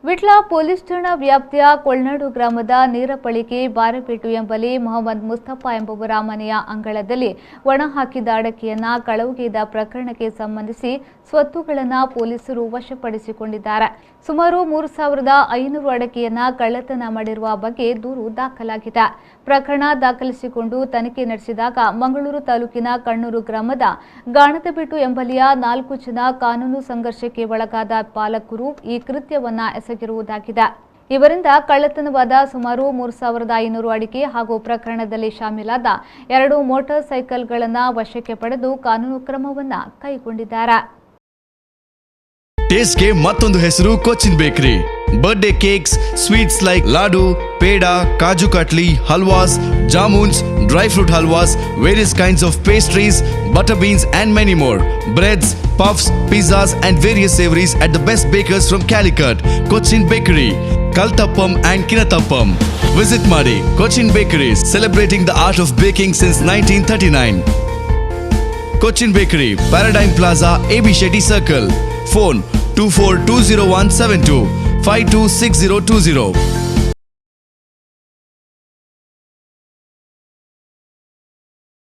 Vitla police ಠಾಣಾ ವ್ಯಾಪ್ತಿಯ ಕೊಳ್ನಾಡು ಗ್ರಾಮದ ನೀರಪಳಿಕೆ ಬಾರಪೇಟು ಎಂಬಲ್ಲಿ ಮೊಹಮ್ಮದ್ ಮುಸ್ತಫಾ ಎಂಬುವರ ಮನೆಯ ಅಂಗಳದಲ್ಲಿ ಒಣ ಹಾಕಿದ ಅಡಕೆಯನ್ನ ಕಳವುಗೆದ ಪ್ರಕರಣಕ್ಕೆ ಸಂಬಂಧಿಸಿ ಸ್ವತ್ತುಗಳನ್ನು ಪೊಲೀಸರು ವಶಪಡಿಸಿಕೊಂಡಿದ್ದಾರೆ. ಸುಮಾರು 3,500 ಅಡಕೆಯನ್ನ ಕಳ್ಳತನ ಮಾಡಿರುವ ಬಗ್ಗೆ ದೂರು ದಾಖಲಾಗಿದೆ. ಪ್ರಕರಣ ದಾಖಲಿಸಿಕೊಂಡು ತನಿಖೆ ನಡೆಸಿದಾಗ ಮಂಗಳೂರು ತಾಲೂಕಿನ ಕಣ್ಣೂರು ಗ್ರಾಮದ ಗಾಣದಬೆಟ್ಟು ಎಂಬಲ್ಲಿಯ 4 ಜನ ಕಾನೂನು ಸಂಘರ್ಷಕ್ಕೆ ಒಳಗಾದ ಪಾಲಕರು ಈ ಕೃತ್ಯವನ್ನ ಎಸಗಿರುವುದಾಗಿದೆ. ಇವರಿಂದ ಕಳ್ಳತನವಾದ ಸುಮಾರು 3,500 ಅಡಿಕೆ ಹಾಗೂ ಪ್ರಕರಣದಲ್ಲಿ ಶಾಮೀಲಾದ 2 ಮೋಟಾರ್ ಸೈಕಲ್ಗಳನ್ನು ವಶಕ್ಕೆ ಪಡೆದು ಕಾನೂನು ಕ್ರಮವನ್ನ ಕೈಗೊಂಡಿದ್ದಾರೆ. ಟೇಸ್ಟ್ಗೆ ಮತ್ತೊಂದು ಹೆಸರು Cochin bakery. Birthday cakes, sweets like laddu, peda, kaju katli, ಹಲ್ವಾಸ್, jamuns, dry fruit halwas, various kinds of pastries, butter beans and many more. Breads, puffs, pizzas and various savories at the best bakers from Calicut. Cochin Bakery, Kaltappam and Kinatappam. Visit Madi, Cochin Bakeries, celebrating the art of baking since 1939. Cochin Bakery, Paradigm Plaza, AB Shetty Circle. Phone 24201725262020.